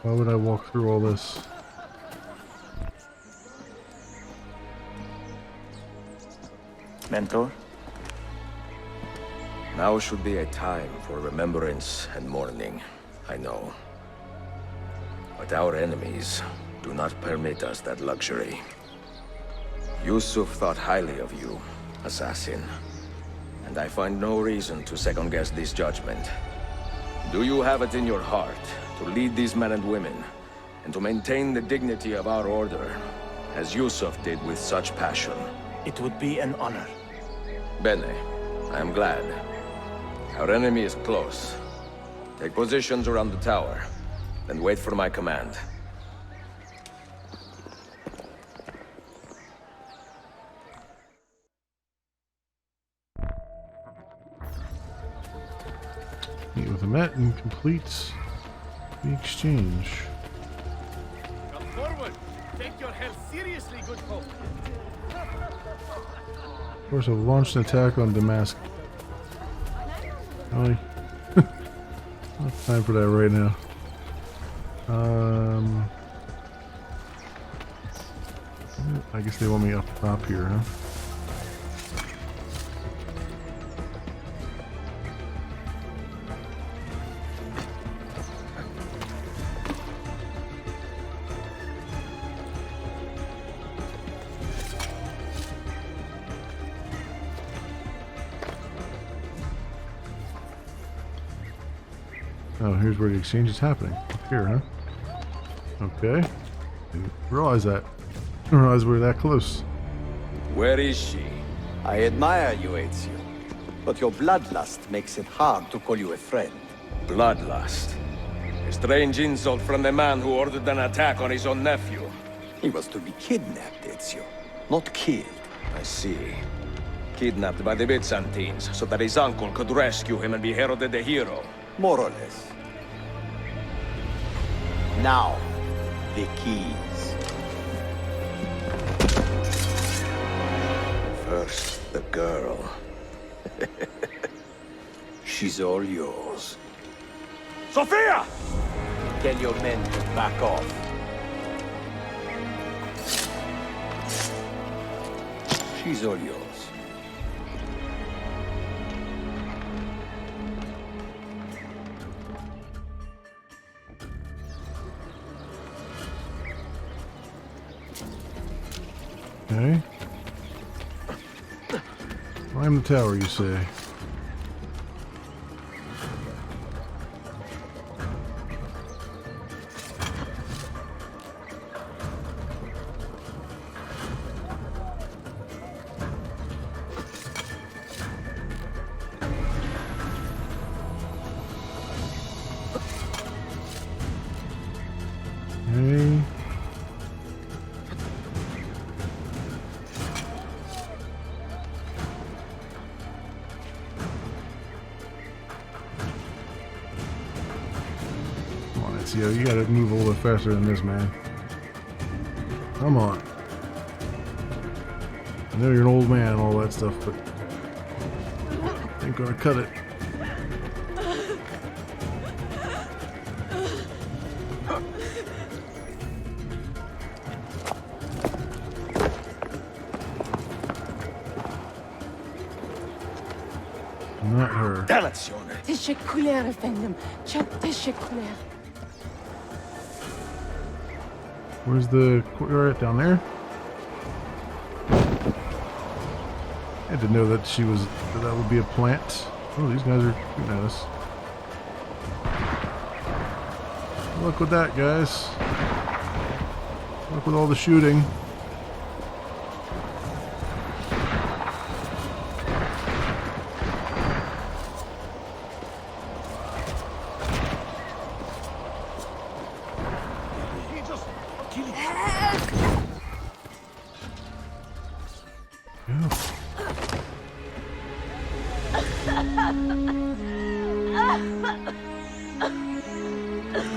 Why would I walk through all this? Mentor? Now should be a time for remembrance and mourning, I know. But our enemies do not permit us that luxury. Yusuf thought highly of you, assassin. And I find no reason to second-guess this judgment. Do you have it in your heart to lead these men and women, and to maintain the dignity of our order, as Yusuf did with such passion? It would be an honor. Bene, I am glad. Our enemy is close. Take positions around the tower, then wait for my command. Meet with the Met and complete the exchange. Come forward! Take your health seriously, good folk! Of course, I've launched an attack on Damascus. Really? Not time for that right now. I guess they want me up top here, huh? Oh, here's where the exchange is happening. Up here, huh? Okay. Didn't realize that. Didn't realize we're that close. Where is she? I admire you, Ezio. But your bloodlust makes it hard to call you a friend. Bloodlust. A strange insult from the man who ordered an attack on his own nephew. He was to be kidnapped, Ezio, not killed. I see. Kidnapped by the Byzantines, so that his uncle could rescue him and be heralded a hero. More or less. Now, the keys. First, the girl. She's all yours. Sophia! Tell your men to back off. She's all yours. Okay. Climb the tower, you say? Okay. Yo, you gotta move a little bit faster than this, man. Come on. I know you're an old man and all that stuff, but ain't gonna cut it. Not her. Dannazione! تشكلها efendim. Çok teşekkürler. Where's the courtyard? Down there? I didn't know that that would be a plant. Oh, these guys are shooting at us. Good luck with that, guys. Good luck with all the shooting.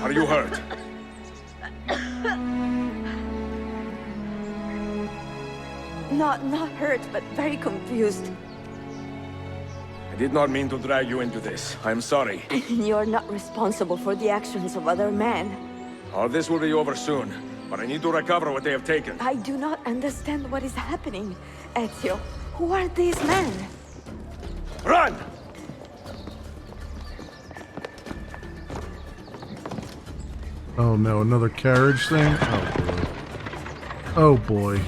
Are you hurt? Not hurt, but very confused. I did not mean to drag you into this. I'm sorry. You're not responsible for the actions of other men. All this will be over soon, but I need to recover what they have taken. I do not understand what is happening, Ezio. Who are these men? Run! Oh no, another carriage thing? Oh boy.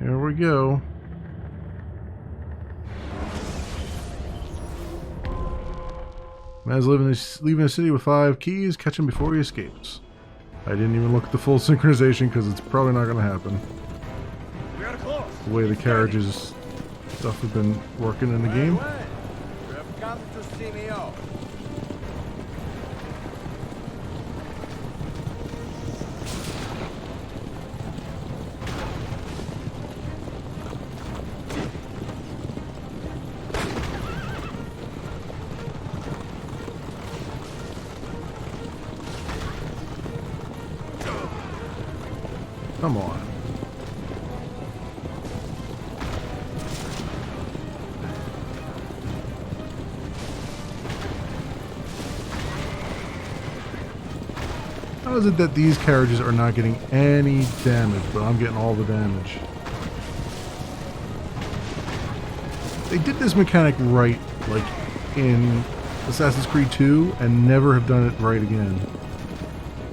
Here we go. Man's leaving the city with 5 keys. Catch him before he escapes. I didn't even look at the full synchronization because it's probably not going to happen. We are close. The way the carriages stuff have been working in the game. You have come to see me off. Come on. How is it that these carriages are not getting any damage, but I'm getting all the damage? They did this mechanic right, like, in Assassin's Creed 2, and never have done it right again.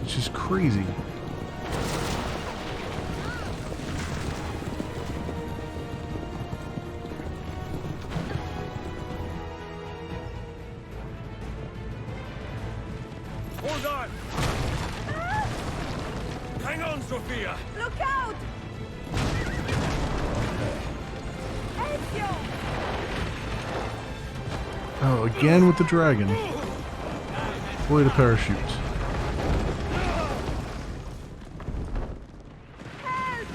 It's just crazy. Hold on! Hang on, Sophia! Look out! Ezio! Oh, again with the dragon. Boy, the parachute.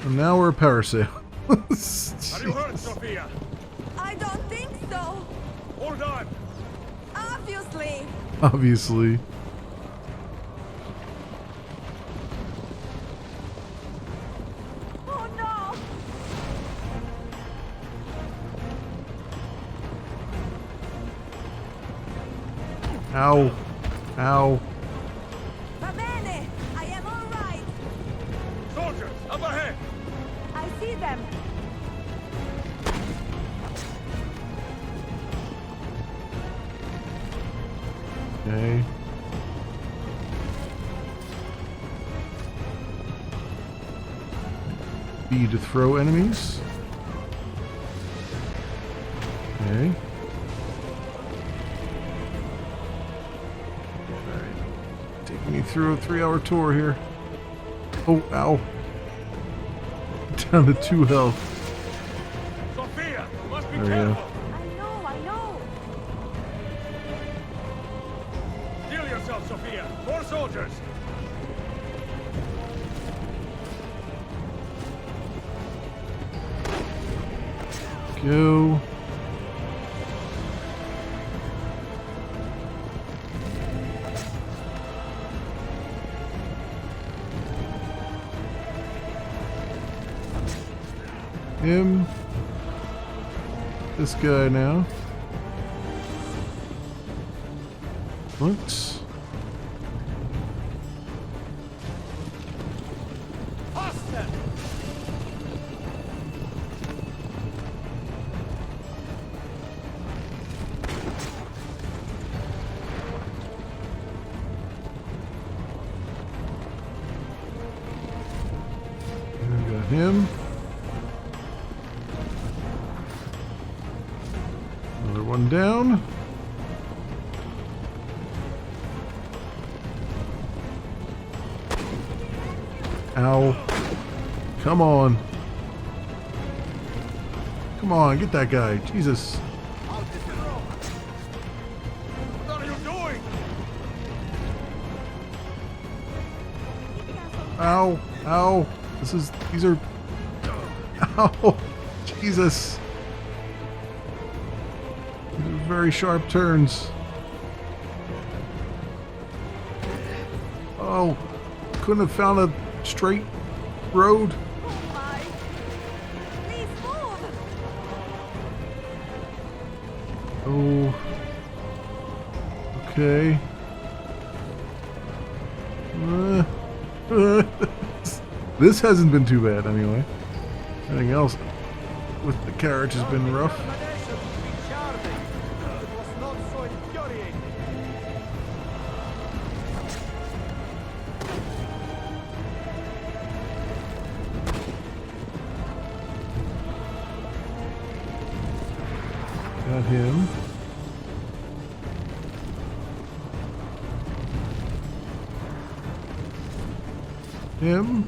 And now we're a parasail. Are you hurt, Sophia? I don't think so. Hold on! Obviously. Obviously. Oh no! Ow. Ow. Va bene! I am all right. Soldiers, up ahead! I see them. Okay. B to throw enemies. Okay. Alright. Taking me through a 3-hour tour here. Oh, ow. Down to 2 health. Sophia, you must be There we careful! go. I know. Heal yourself, Sophia! More soldiers! Go. Him. This guy now. What? We got him. Another one down. Ow. Come on. Come on, get that guy. Jesus. What are you doing? Ow. Ow. These are... Ow. Jesus. These are very sharp turns. Oh. Couldn't have found a straight road. Oh my! Please move! Oh. Okay. This hasn't been too bad anyway. Anything else with the carriage has been rough. Got him. Him.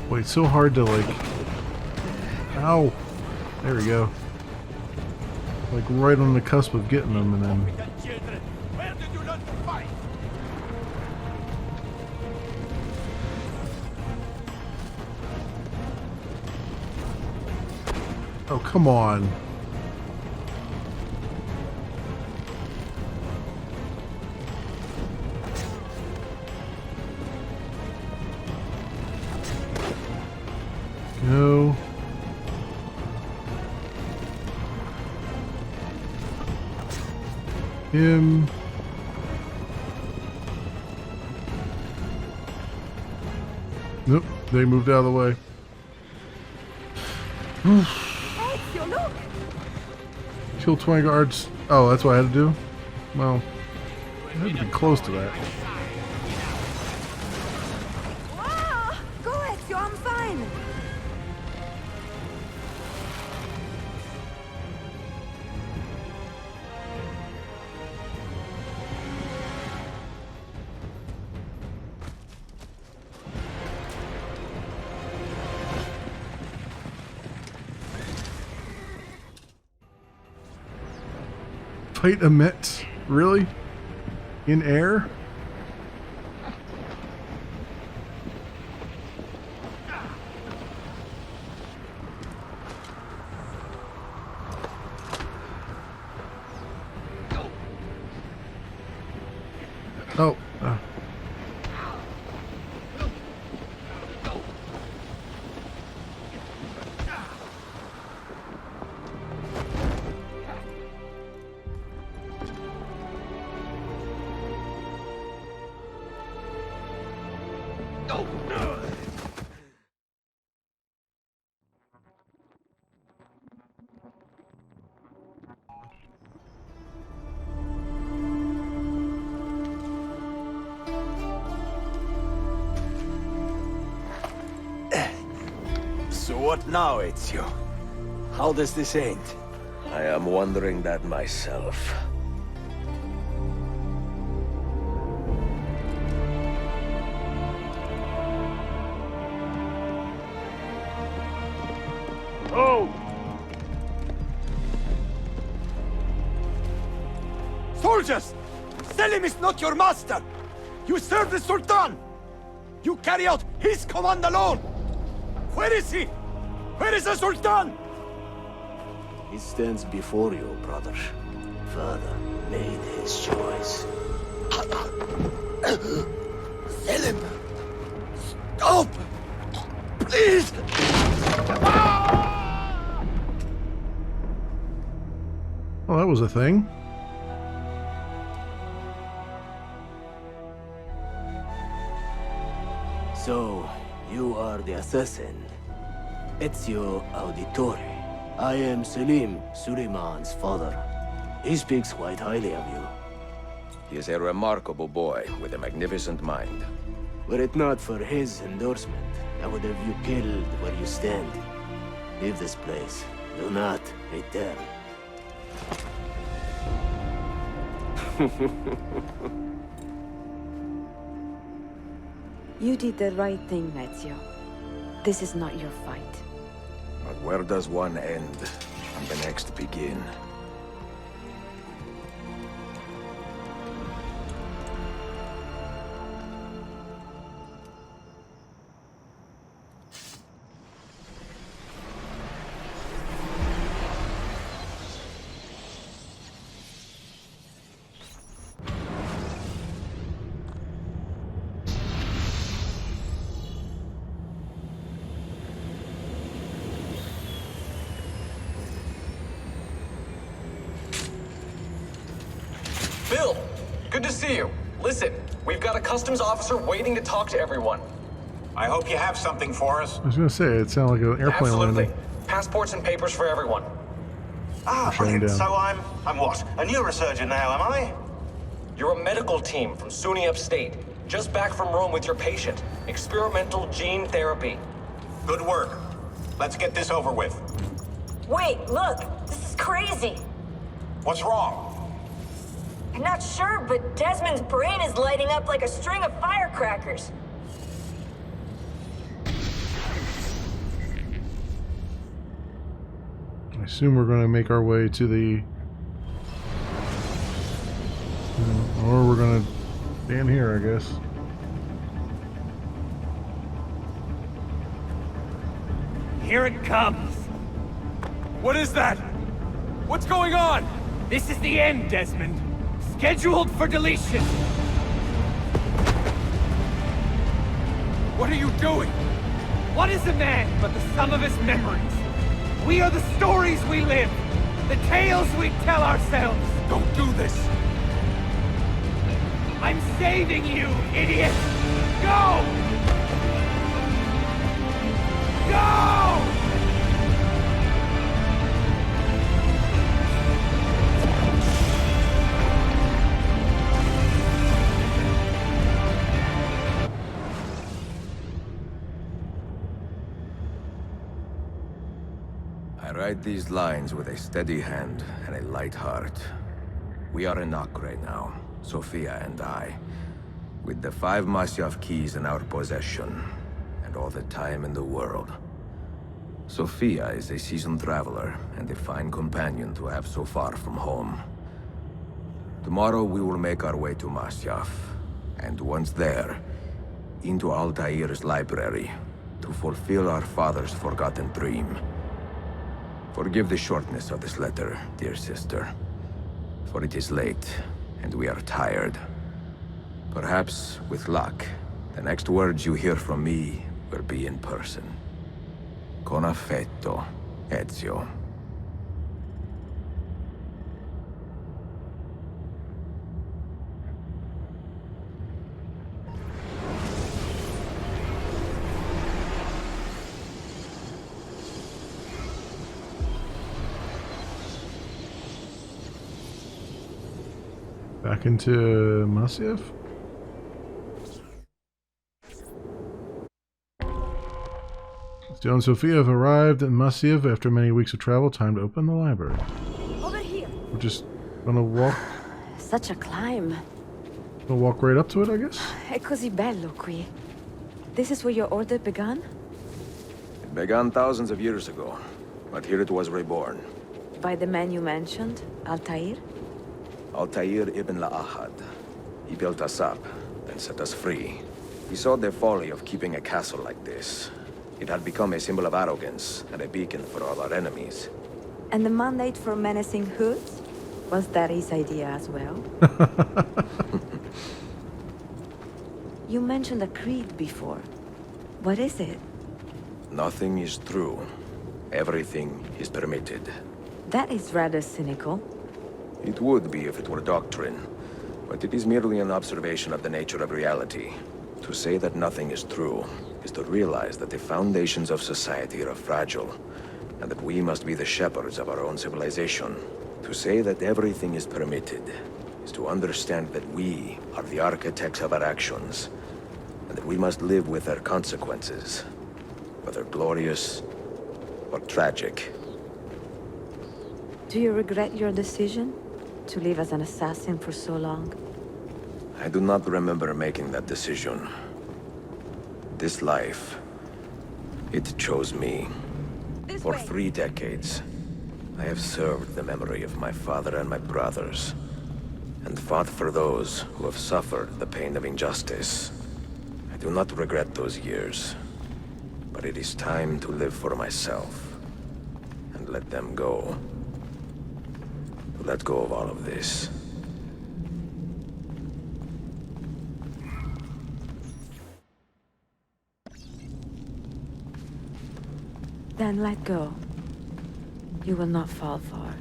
Wait, it's so hard to like. Ow! There we go. Like right on the cusp of getting them, and then. Children, where did you learn to fight? Oh, come on. Go. Him. Nope, they moved out of the way. Ezio, look! Kill 20 guards. Oh, that's what I had to do? Well, I had to be close to that. Wow! Go, Ezio, I'm fine! Fight a Met? Really? In air? Oh. So what now, Ezio? How does this end? I am wondering that myself. Oh! Soldiers! Selim is not your master! You serve the Sultan! You carry out his command alone! Where is he? Where is the Sultan? He stands before you, brother. Father made his choice. Selim! Stop! Please! Oh, that was a thing. So, you are the assassin. Ezio Auditore. I am Selim, Suleiman's father. He speaks quite highly of you. He is a remarkable boy with a magnificent mind. Were it not for his endorsement, I would have you killed where you stand. Leave this place. Do not return. You did the right thing, Ezio. This is not your fight. But where does one end and the next begin? Will! Good to see you. Listen, we've got a customs officer waiting to talk to everyone. I hope you have something for us. I was gonna say, it sounded like an airplane Absolutely. landing. Passports and papers for everyone. Ah, Shutting brilliant. down. So I'm what? A neurosurgeon now, am I? You're a medical team from SUNY upstate. Just back from Rome with your patient. Experimental gene therapy. Good work. Let's get this over with. Wait, look! This is crazy! What's wrong? I'm not sure, but Desmond's brain is lighting up like a string of firecrackers. I assume we're gonna make our way to the... or we're gonna stand here, I guess. Here it comes! What is that? What's going on? This is the end, Desmond. Scheduled for deletion. What are you doing? What is a man but the sum of his memories? We are the stories we live, the tales we tell ourselves. Don't do this! I'm saving you, idiot! Go! Go! I write these lines with a steady hand and a light heart. We are in Acre now, Sophia and I, with the 5 Masyaf keys in our possession, and all the time in the world. Sophia is a seasoned traveler, and a fine companion to have so far from home. Tomorrow we will make our way to Masyaf, and once there, into Altair's library, to fulfill our father's forgotten dream. Forgive the shortness of this letter, dear sister, for it is late, and we are tired. Perhaps, with luck, the next words you hear from me will be in person. Con affetto, Ezio. Back into Masyaf? Theo and Sophia have arrived in Masyaf after many weeks of travel. Time to open the library. Over here. We're just gonna walk Such a climb. right up to it, I guess? È così bello qui. This is where your order began? It began thousands of years ago, but here it was reborn. By the man you mentioned, Altair? Altair ibn La'ahad. He built us up, and set us free. He saw the folly of keeping a castle like this. It had become a symbol of arrogance, and a beacon for all our enemies. And the mandate for menacing hoods? Was that his idea as well? You mentioned a creed before. What is it? Nothing is true. Everything is permitted. That is rather cynical. It would be if it were doctrine, but it is merely an observation of the nature of reality. To say that nothing is true is to realize that the foundations of society are fragile, and that we must be the shepherds of our own civilization. To say that everything is permitted is to understand that we are the architects of our actions, and that we must live with their consequences, whether glorious or tragic. Do you regret your decision to live as an assassin for so long? I do not remember making that decision. This life, it chose me. For 3 decades, I have served the memory of my father and my brothers, and fought for those who have suffered the pain of injustice. I do not regret those years, but it is time to live for myself, and let them go. To let go of all of this. Then let go. You will not fall far.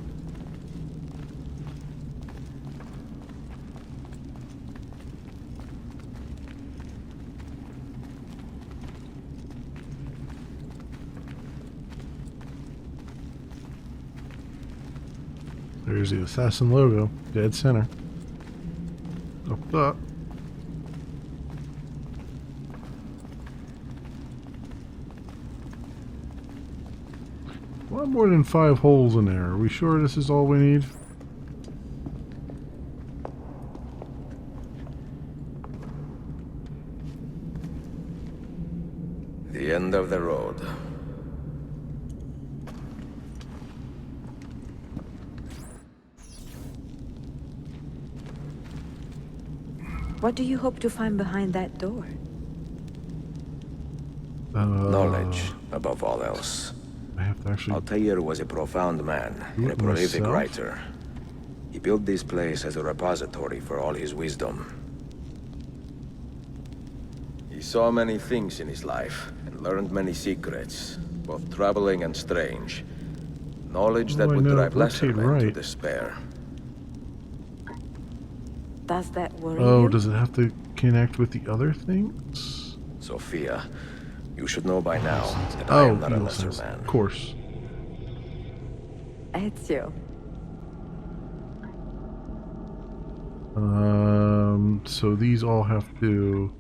There's the assassin logo, dead center. Up up. Well, more than 5 holes in there. Are we sure this is all we need? The end of the road. What do you hope to find behind that door? Knowledge, above all else. I have to actually... Altair was a profound man and a prolific myself? writer. He built this place as a repository for all his wisdom. He saw many things in his life and learned many secrets, both troubling and strange. Knowledge that Oh, I would know. drive lesser Rotate men to right. despair. Does that worry Oh, you? does it have to connect with the other things? Sophia, you should know by now that I Oh, am not a Eagle lesser sense. man. Of course. Ezio. So these all have to...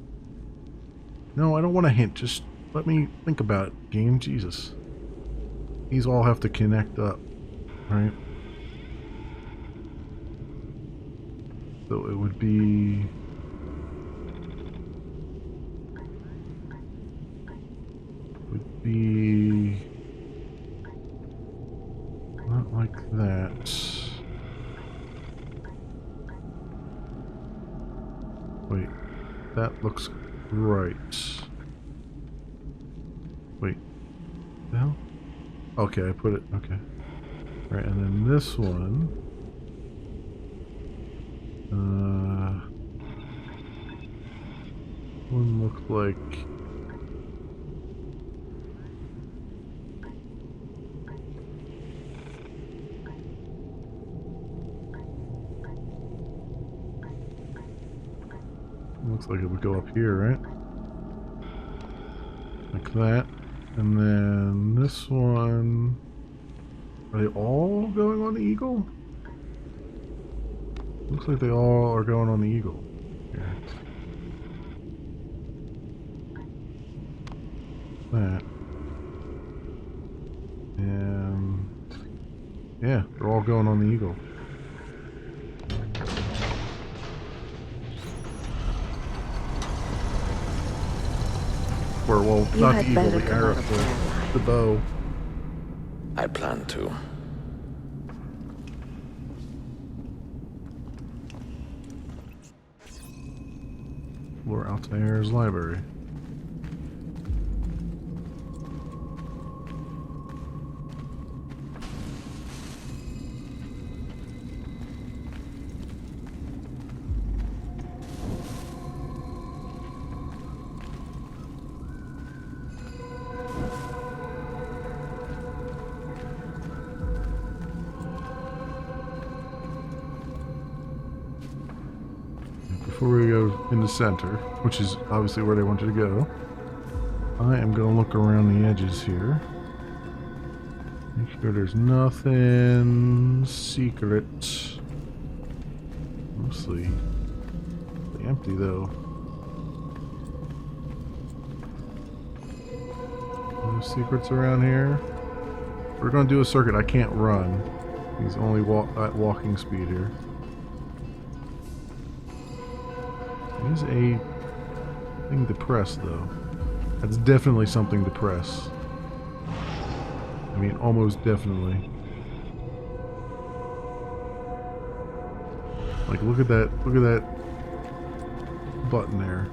No, I don't want a hint. Just let me think about it, game. Jesus. These all have to connect up, right? So it would be... Not like that. Wait, that looks right. Wait, the hell? Okay, I put it, okay. Right, and then this one. One looks like... Looks like it would go up here, right? Like that. And then this one... Are they all going on the Eagle? Looks like they all are going on the Eagle. Here. That. And... Yeah, they're all going on the Eagle. Or, well, You not the had Eagle, better the come arrow, out of there the bow. I plan to. Or Altair's library. Before we go in the center, which is obviously where they wanted to go, I am going to look around the edges here. Make sure there's nothing secret. Mostly empty though. No secrets around here. We're going to do a circuit. I can't run. He's only at walking speed here. There's a thing to press, though. That's definitely something to press. I mean, almost definitely. Like, look at that button there.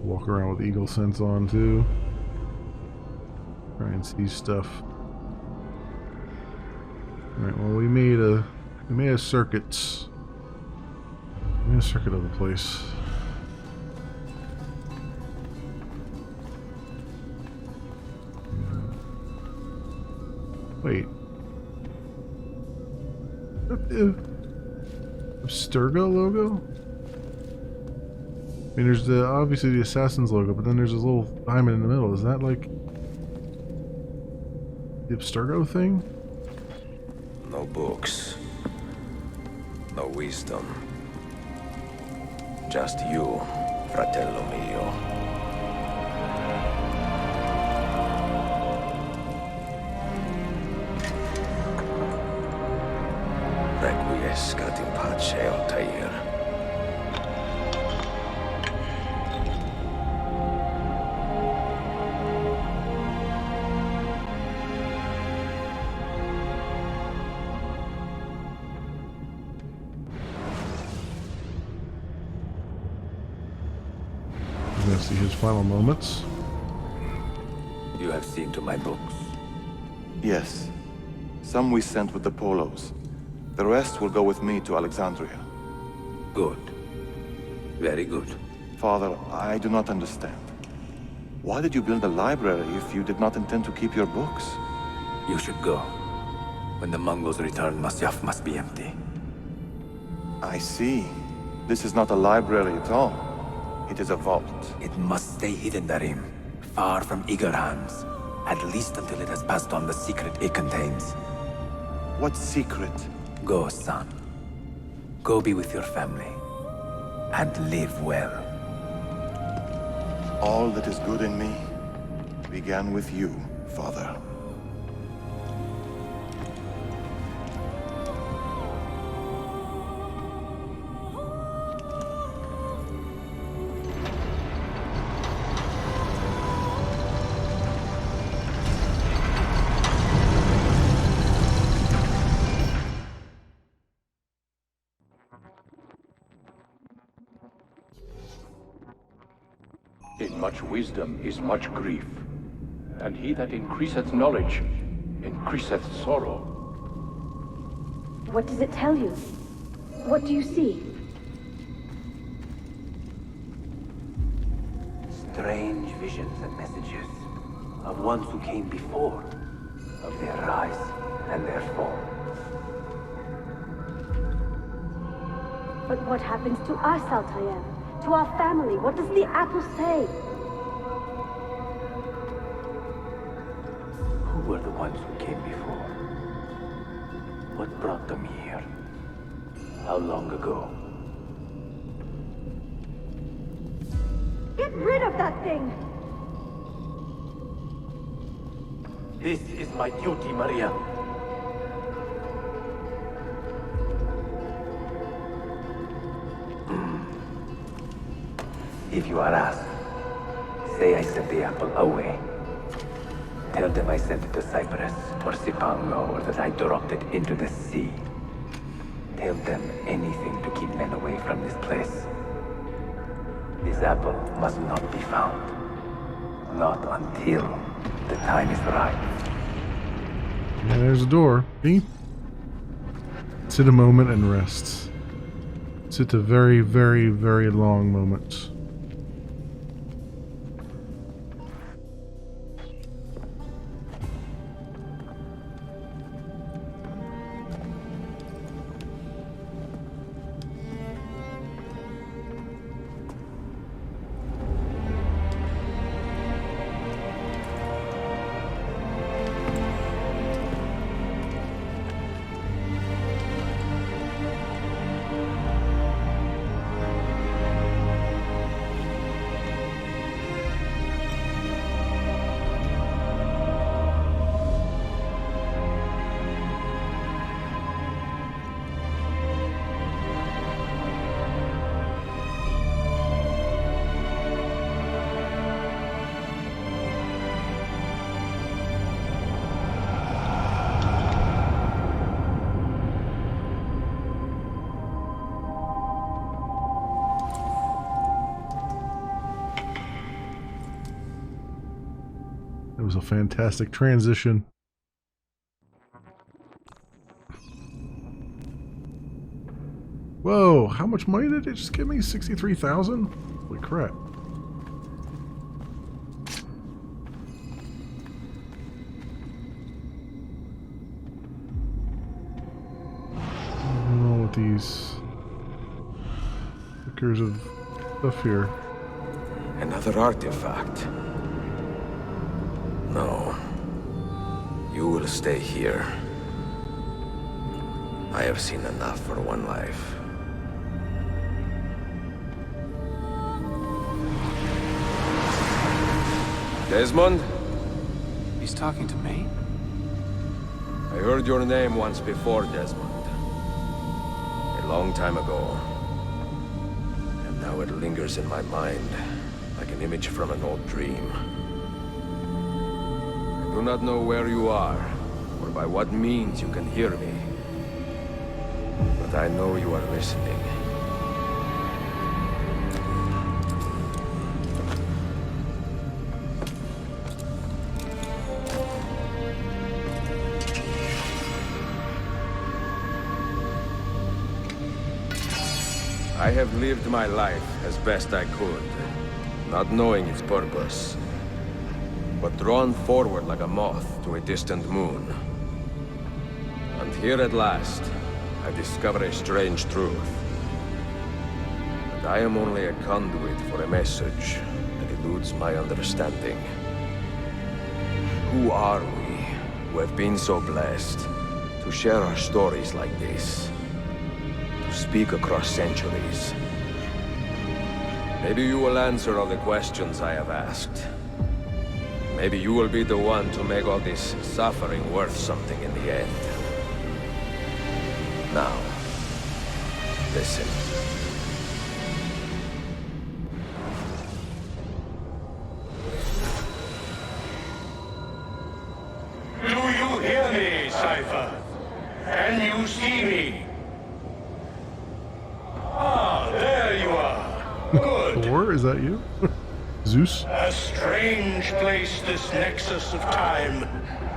Walk around with eagle sense on too. Try and see stuff. Alright, well we made a circuit. We made a circuit of the place. Wait. that the Abstergo logo? I mean, there's the obviously the Assassin's logo, but then there's this little diamond in the middle. Is that like the Abstergo thing? No books. No wisdom. Just you, fratello mio. Requiescat in pace, Altair. We're gonna see his final moments. You have seen to my books. Yes. Some we sent with the Polos. The rest will go with me to Alexandria. Good. Very good. Father, I do not understand. Why did you build a library if you did not intend to keep your books? You should go. When the Mongols return, Masyaf must be empty. I see. This is not a library at all. It is a vault. It must stay hidden, Darim. Far from eager hands. At least until it has passed on the secret it contains. What secret? Go, son. Go be with your family. And live well. All that is good in me began with you, Father. In much wisdom is much grief, and he that increaseth knowledge increaseth sorrow. What does it tell you? What do you see? Strange visions and messages of ones who came before, of their rise and their fall. But what happens to us, Altair? To our family? What does the apple say? Who were the ones who came before? What brought them here? How long ago? Get rid of that thing! This is my duty, Maria. If you are asked, say I sent the apple away. Tell them I sent it to Cyprus, or Cipango, or that I dropped it into the sea. Tell them anything to keep men away from this place. This apple must not be found. Not until the time is right. And there's a door. Beep. Sit a moment and rest. Sit a very, very, very long moment. It was a fantastic transition. Whoa, how much money did it just give me? 63,000? Holy crap. at these stickers of stuff here. Another artifact. No. You will stay here. I have seen enough for one life. Desmond? He's talking to me? I heard your name once before, Desmond. A long time ago. And now it lingers in my mind, like an image from an old dream. I do not know where you are, or by what means you can hear me. But I know you are listening. I have lived my life as best I could, not knowing its purpose, but drawn forward like a moth to a distant moon. And here at last, I discover a strange truth. That I am only a conduit for a message that eludes my understanding. Who are we, who have been so blessed, to share our stories like this? Speak across centuries. Maybe you will answer all the questions I have asked. Maybe you will be the one to make all this suffering worth something in the end. Now, listen. Do you hear me, Cypher? Can you see me? Ah, there you are. Good. Thor, is that you? Zeus? A strange place, this nexus of time.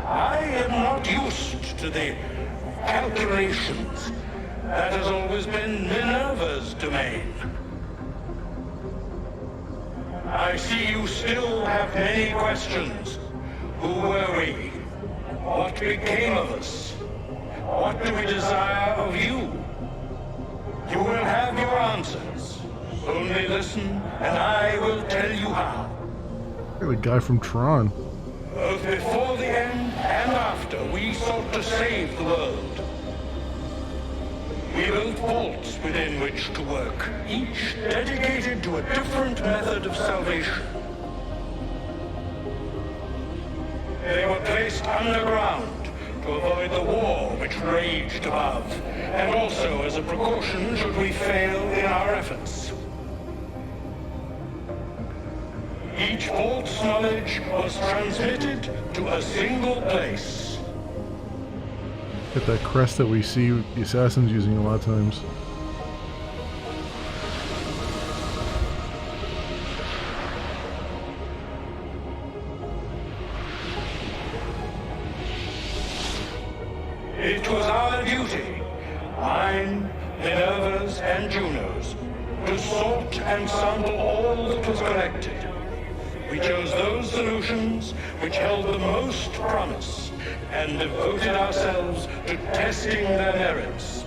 I am not used to the calculations. That has always been Minerva's domain. I see you still have many questions. Who were we? What became of us? What do we desire of you? You will have your answers. Only listen, and I will tell you how. You're the guy from Tron. Both before the end and after, we sought to save the world. We built vaults within which to work, each dedicated to a different method of salvation. They were placed underground to avoid the war which raged above, and also as a precaution should we fail in our efforts. Each vault's knowledge was transmitted to a single place. Get that crest that we see the assassins using a lot of times. It was our duty, mine, Minerva's, and Juno's, to sort and sample all that was collected. We chose those solutions which held the most promise, and devoted ourselves to testing their merits.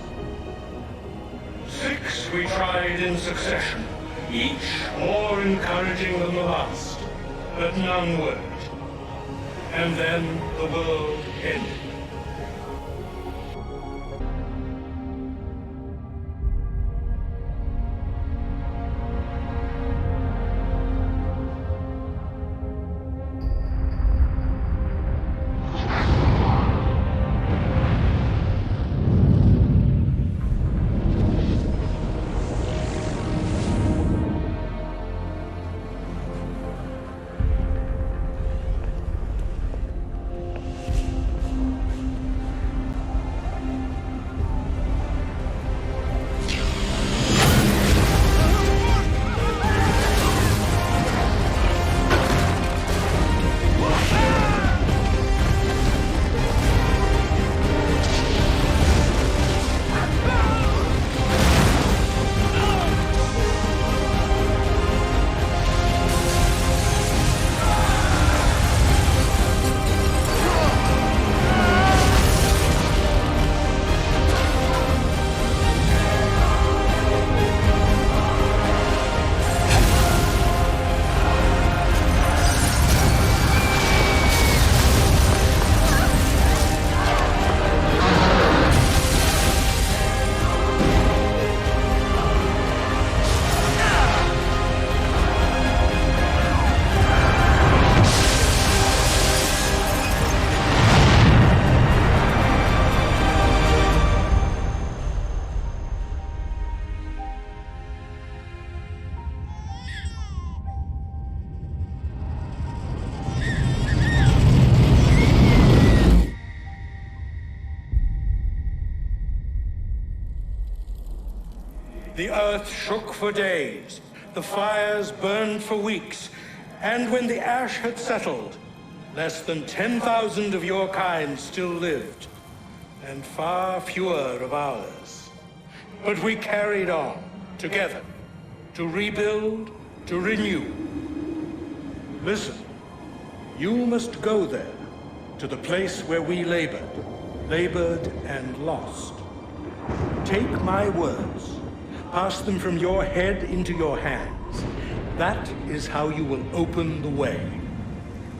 6 we tried in succession, each more encouraging than the last, but none worked. And then the world ended. The earth shook for days, the fires burned for weeks, and when the ash had settled, less than 10,000 of your kind still lived, and far fewer of ours. But we carried on, together, to rebuild, to renew. Listen, you must go there, to the place where we labored and lost. Take my words, pass them from your head into your hands. That is how you will open the way.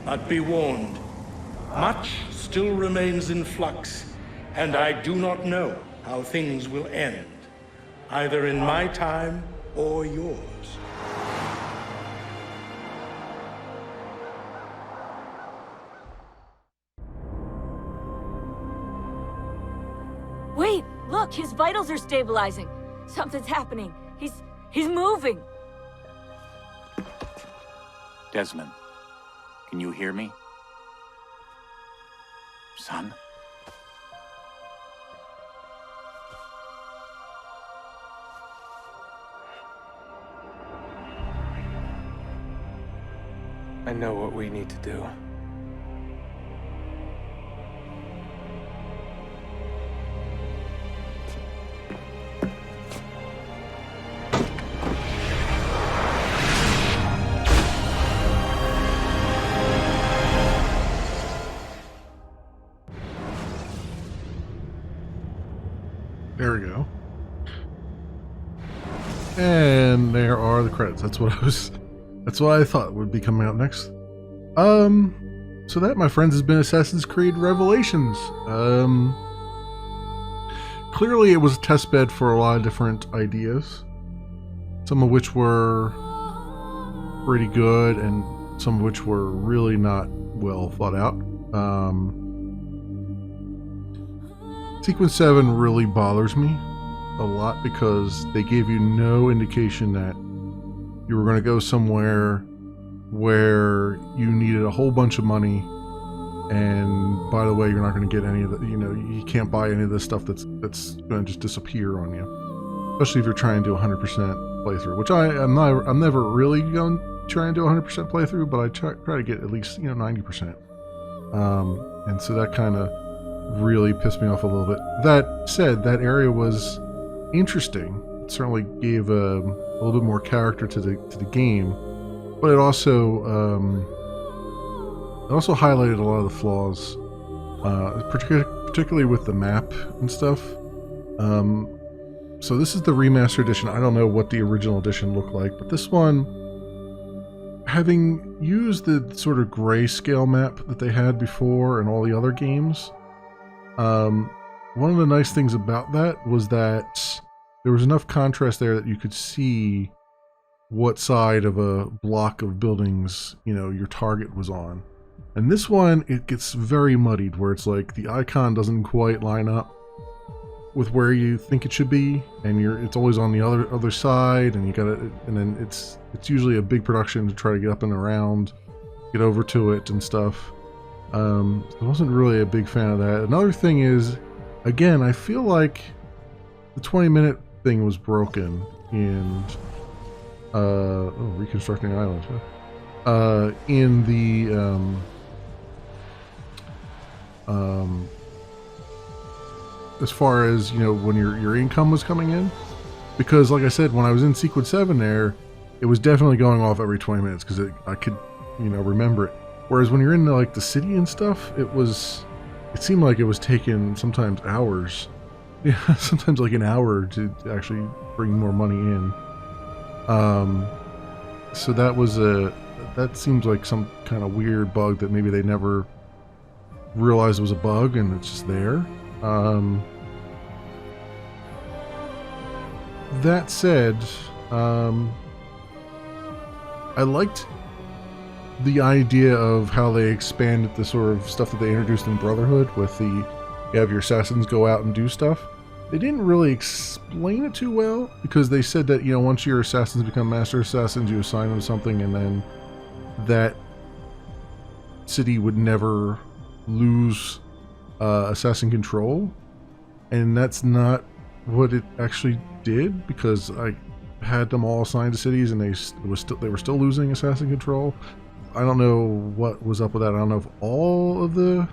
But be warned, much still remains in flux, and I do not know how things will end, either in my time or yours. Wait, look, his vitals are stabilizing. Something's happening. He's moving. Desmond, can you hear me? Son? I know what we need to do. There we go. And there are the credits. That's what I thought would be coming out next. So that, my friends, has been Assassin's Creed Revelations. Clearly it was a test bed for a lot of different ideas, some of which were pretty good and some of which were really not well thought out. Sequence 7 really bothers me a lot because they gave you no indication that you were going to go somewhere where you needed a whole bunch of money, and by the way, you're not going to get any of the, you can't buy any of this stuff that's going to just disappear on you, especially if you're trying to do 100% playthrough, which I'm never really going to try and do 100% playthrough, but I try to get at least 90%, and so that kind of really pissed me off a little bit. That said, that area was interesting. It certainly gave a little bit more character to the game, but it also highlighted a lot of the flaws, particularly with the map and stuff. So this is the remaster edition. I don't know what the original edition looked like, but this one, having used the sort of grayscale map that they had before in all the other games, one of the nice things about that was that there was enough contrast there that you could see what side of a block of buildings, your target was on. And this one, it gets very muddied, where it's like the icon doesn't quite line up with where you think it should be, and it's always on the other side, and then it's usually a big production to try to get up and around, get over to it and stuff. I wasn't really a big fan of that. Another thing is, again, I feel like the 20-minute thing was broken in reconstructing islands. In the as far as when your income was coming in, because like I said, when I was in Sequence 7 there, it was definitely going off every 20 minutes because I could remember it. Whereas when you're in like the city and stuff, it seemed like it was taking sometimes hours. Yeah, sometimes like an hour to actually bring more money in. So that seems like some kind of weird bug that maybe they never realized was a bug and it's just there. That said, I liked the idea of how they expanded the sort of stuff that they introduced in Brotherhood with you have your assassins go out and do stuff. They didn't really explain it too well, because they said that, once your assassins become master assassins, you assign them something, and then that city would never lose assassin control. And that's not what it actually did, because I had them all assigned to cities and they were still losing assassin control. I don't know what was up with that. I don't know if all of the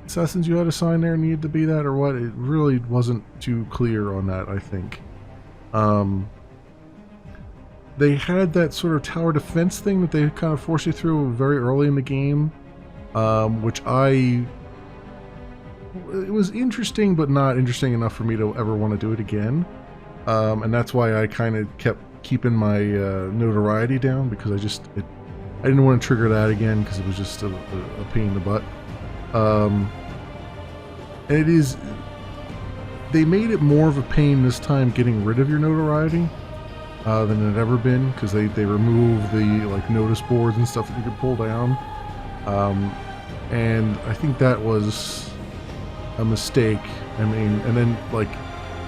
assassins you had assigned there needed to be that or what. It really wasn't too clear on that, I think. They had that sort of tower defense thing that they kind of forced you through very early in the game, which it was interesting, but not interesting enough for me to ever want to do it again. And that's why I kind of kept keeping my notoriety down, because I didn't want to trigger that again, because it was just a pain in the butt. And they made it more of a pain this time getting rid of your notoriety than it had ever been, because they removed the like notice boards and stuff that you could pull down. And I think that was a mistake. I mean, and then like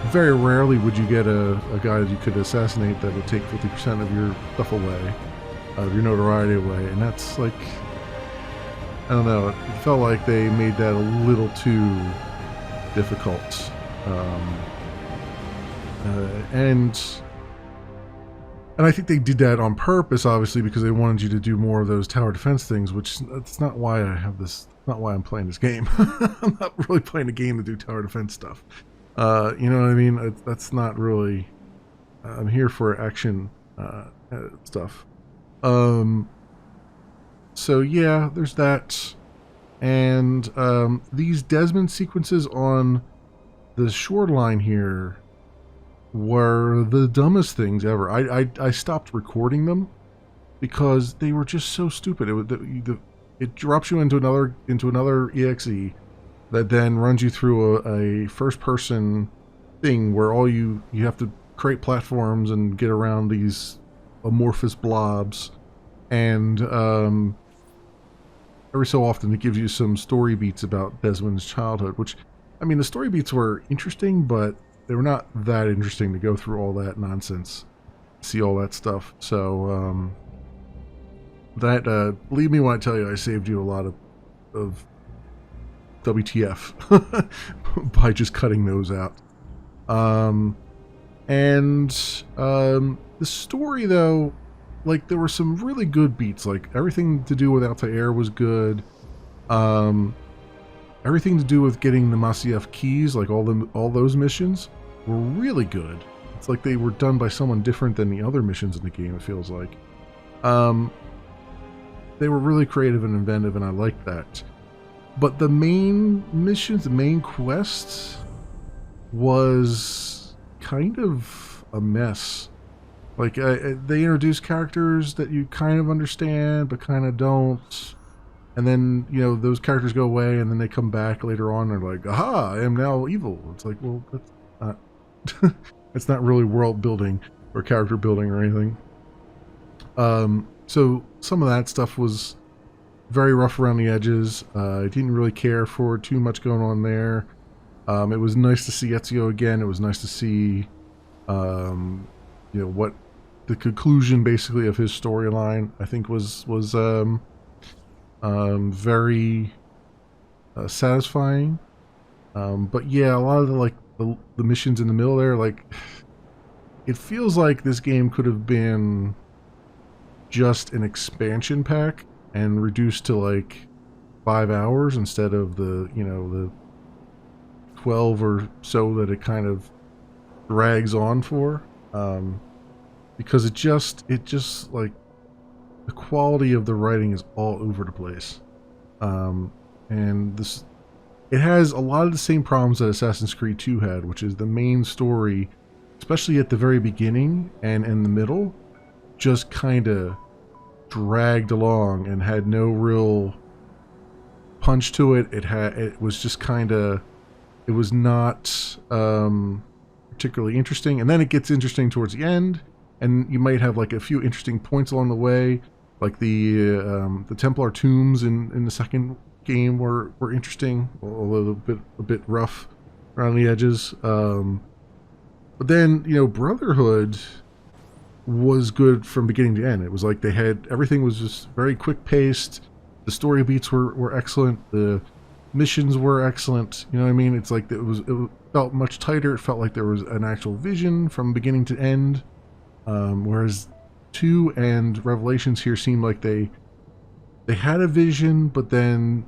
very rarely would you get a guy that you could assassinate that would take 50% of your stuff away, of your notoriety away, and that's like, I don't know, it felt like they made that a little too difficult. And I think they did that on purpose, obviously, because they wanted you to do more of those tower defense things, which that's not why I have this, not why I'm playing this game. I'm not really playing a game to do tower defense stuff. You know what I mean? That's not really, I'm here for action stuff. So yeah, there's that. And these Desmond sequences on the shoreline here were the dumbest things ever. I stopped recording them because they were just so stupid. It drops you into another EXE that then runs you through a first-person thing where all you have to create platforms and get around these amorphous blobs, and every so often it gives you some story beats about Desmond's childhood, which, I mean, the story beats were interesting, but they were not that interesting to go through all that nonsense, see all that stuff. So that believe me when I tell you, I saved you a lot of WTF by just cutting those out. The story, though, like, there were some really good beats. Like, everything to do with Altair was good. Everything to do with getting the Masyaf keys, like all those missions, were really good. It's like they were done by someone different than the other missions in the game, it feels like. They were really creative and inventive, and I liked that. But the main missions, the main quests, was kind of a mess. Like, they introduce characters that you kind of understand, but kind of don't. And then, you know, those characters go away, and then they come back later on, and they're like, aha, I am now evil. It's like, well, that's not... it's not really world building or character building or anything. So some of that stuff was very rough around the edges. I didn't really care for too much going on there. It was nice to see Ezio again. It was nice to see, you know, what the conclusion basically of his storyline, I think, was very satisfying. But yeah, a lot of the missions in the middle there, like, it feels like this game could have been just an expansion pack and reduced to like 5 hours instead of the, you know, the 12 or so that it kind of drags on for, because it just like, the quality of the writing is all over the place, and this, it has a lot of the same problems that Assassin's Creed 2 had, which is the main story, especially at the very beginning and in the middle, just kind of dragged along and had no real punch to it. It was just kind of, it was not particularly interesting. And then it gets interesting towards the end, and you might have like a few interesting points along the way, like the Templar tombs in the second game were interesting, although a bit rough around the edges. But then, you know, Brotherhood was good from beginning to end. It was like they had, everything was just very quick paced. The story beats were excellent. The missions were excellent. You know what I mean? It's like it felt much tighter. It felt like there was an actual vision from beginning to end. Whereas 2 and Revelations here seemed like they had a vision, but then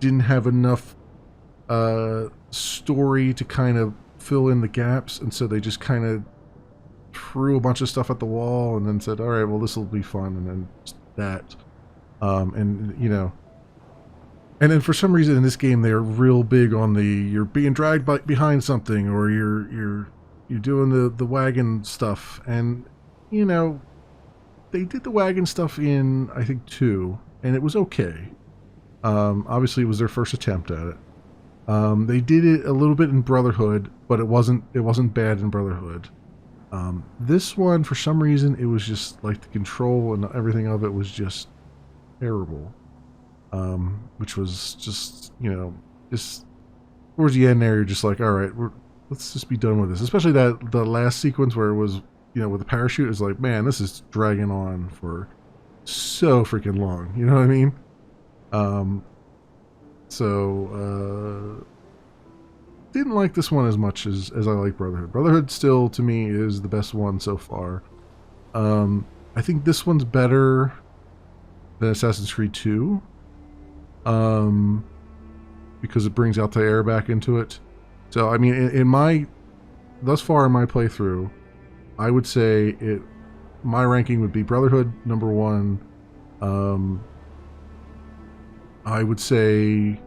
didn't have enough story to kind of fill in the gaps, and so they just kind of threw a bunch of stuff at the wall and then said, all right, well, this will be fun, and then just that. And, you know, and then for some reason in this game, they're real big on you're being dragged behind something, or you're doing the wagon stuff. And, you know, they did the wagon stuff in, I think, 2, and it was okay. Obviously it was their first attempt at it. They did it a little bit in Brotherhood, but it wasn't bad in Brotherhood. This one, for some reason, it was just like the control and everything of it was just terrible. Which was just, you know, just towards the end there, you're just like, all right, let's just be done with this. Especially the last sequence where it was, you know, with the parachute, is like, man, this is dragging on for so freaking long. You know what I mean? Didn't like this one as much as I like Brotherhood. Brotherhood still, to me, is the best one so far. I think this one's better than Assassin's Creed 2. Because it brings Altair back into it. So, I mean, thus far in my playthrough, I would say my ranking would be Brotherhood number 1. I would say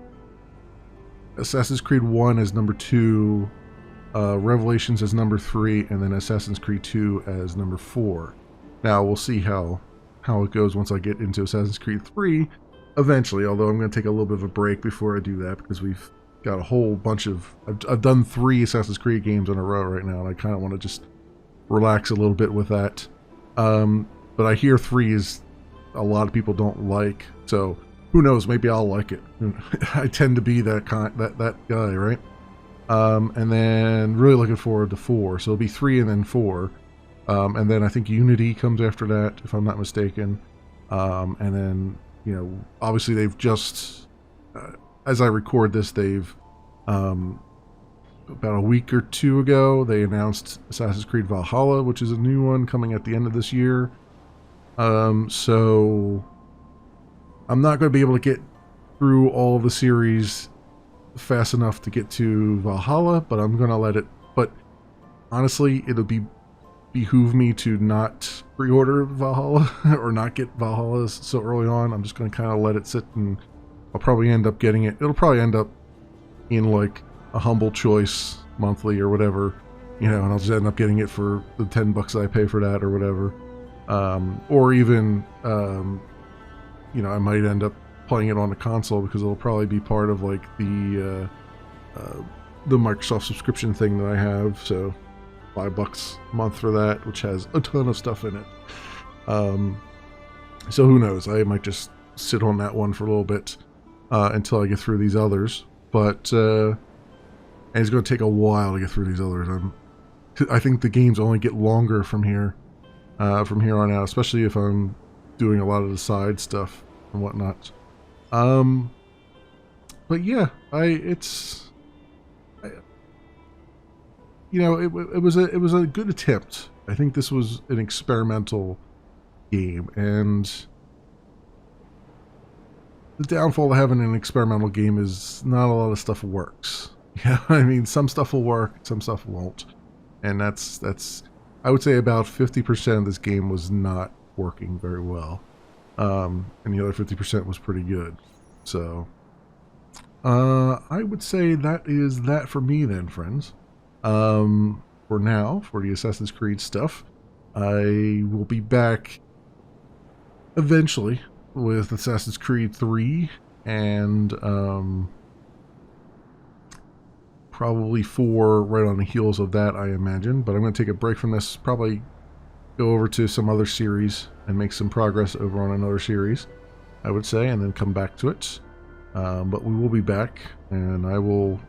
Assassin's Creed 1 as number 2, Revelations as number 3, and then Assassin's Creed 2 as number 4. Now, we'll see how it goes once I get into Assassin's Creed 3 eventually, although I'm going to take a little bit of a break before I do that, because we've got a whole bunch of... I've done 3 Assassin's Creed games in a row right now, and I kind of want to just relax a little bit with that. But I hear 3 is a lot of people don't like, so who knows, maybe I'll like it. I tend to be that guy, right? And then really looking forward to 4, so it'll be 3 and then 4. And then I think Unity comes after that, if I'm not mistaken. And then, you know, obviously they've just, as I record this, they've, about a week or 2 ago, they announced Assassin's Creed Valhalla, which is a new one coming at the end of this year. So I'm not going to be able to get through all of the series fast enough to get to Valhalla, but I'm going to let it, but honestly, it'll behoove me to not pre-order Valhalla or not get Valhalla so early on. I'm just going to kind of let it sit, and I'll probably end up getting it. It'll probably end up in like a humble choice monthly or whatever, you know, and I'll just end up getting it for the $10 I pay for that or whatever. Or even, you know, I might end up playing it on the console, because it'll probably be part of like the Microsoft subscription thing that I have. So $5 a month for that, which has a ton of stuff in it. So who knows? I might just sit on that one for a little bit until I get through these others. But and it's going to take a while to get through these others. I think the games only get longer from here on out, especially if I'm doing a lot of the side stuff and whatnot. But yeah, you know, it was a good attempt. I think this was an experimental game, and the downfall of having an experimental game is not a lot of stuff works. Yeah, I mean, some stuff will work, some stuff won't, and that's I would say about 50% of this game was not working very well, and the other 50% was pretty good. So I would say that is that for me then, friends. For now, for the Assassin's Creed stuff, I will be back eventually with Assassin's Creed 3 and probably 4 right on the heels of that, I imagine. But I'm going to take a break from this, probably go over to some other series and make some progress over on another series, I would say, and then come back to it. But we will be back, and I will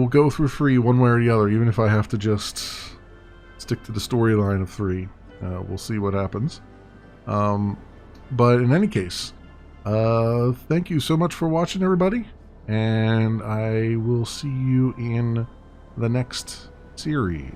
go through 3 one way or the other, even if I have to just stick to the storyline of 3. We'll see what happens. But in any case, thank you so much for watching, everybody. And I will see you in the next series.